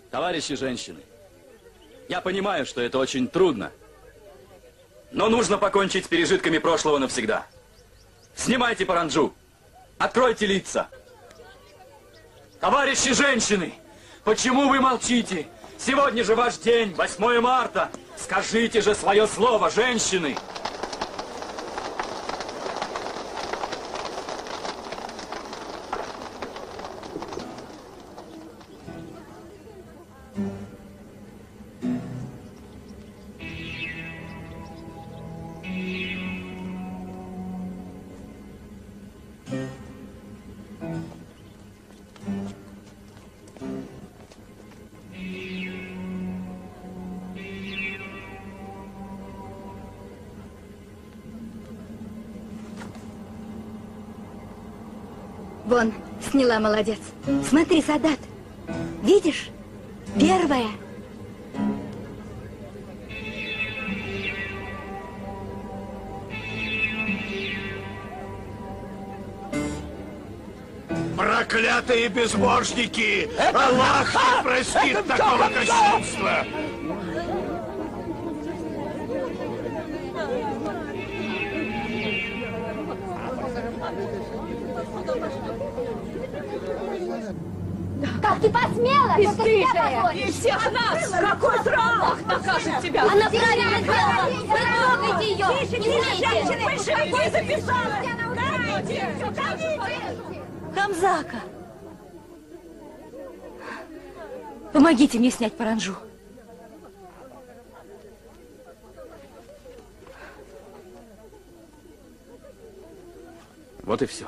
Товарищи женщины, я понимаю, что это очень трудно, но нужно покончить с пережитками прошлого навсегда. Снимайте паранджу, откройте лица. Товарищи женщины, почему вы молчите? Сегодня же ваш день, 8 марта. Скажите же свое слово, женщины. Вон, сняла, молодец. Смотри, солдат. Видишь? Первая. Проклятые безбожники! Аллах не простит такого кощунства! Как ты посмела? Бесстыжая! И всех нас! Какой срам! Бог накажет тебя! Она правильно сделала! Вы трогайте ее! Не смейте! Большевики записала! Хамзака! Помогите мне снять паранджу. Вот и все.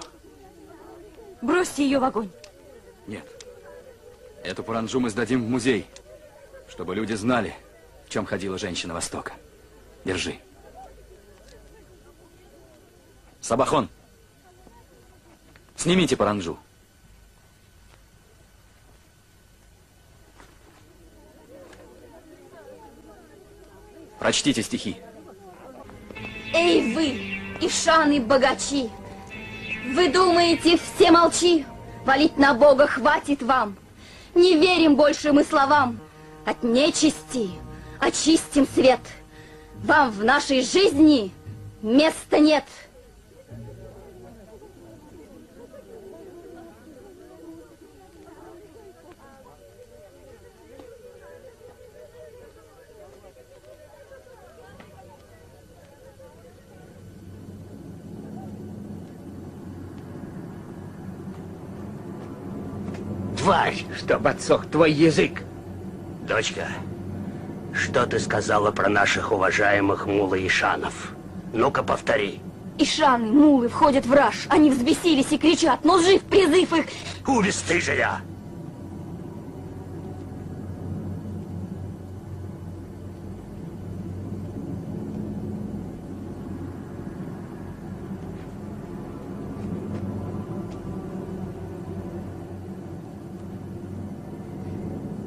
Бросьте ее в огонь. Нет. Эту паранджу мы сдадим в музей, чтобы люди знали, в чем ходила женщина Востока. Держи. Сабахон, снимите паранджу. Прочтите стихи. Эй вы, ишаны-богачи! Вы думаете, все молчи? Валить на Бога хватит вам. Не верим больше мы словам. От нечисти очистим свет. Вам в нашей жизни места нет. Тварь, чтоб отсох твой язык! Дочка, что ты сказала про наших уважаемых мулла-ишанов? Ну-ка, повтори. Ишаны, мулы входят в раж. Они взбесились и кричат, но жив призыв их. Бесстыжая!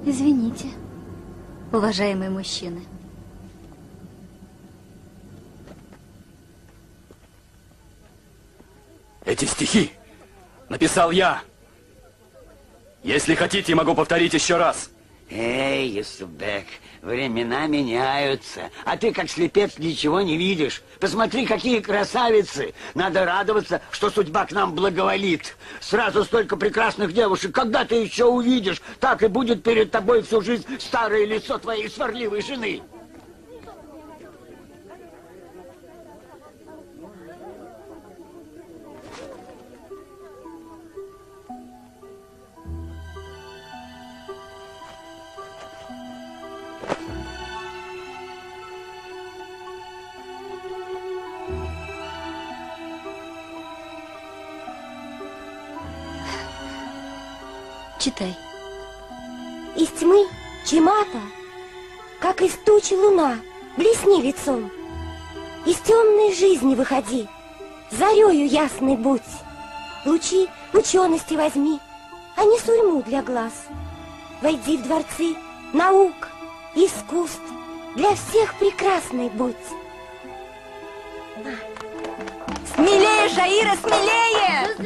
Извините, уважаемые мужчины. Эти стихи написал я. Если хотите, могу повторить еще раз. Эй, Юсупбек, времена меняются, а ты, как слепец, ничего не видишь. Посмотри, какие красавицы! Надо радоваться, что судьба к нам благоволит. Сразу столько прекрасных девушек, когда ты еще увидишь, так и будет перед тобой всю жизнь старое лицо твоей сварливой жены. Читай. Из тьмы Чимата, как из тучи луна, блесни лицом. Из темной жизни выходи, зарею ясный будь. Лучи учености возьми, а не сурьму для глаз. Войди в дворцы наук, искусств, для всех прекрасной будь. Смелее, Жаира, смелее!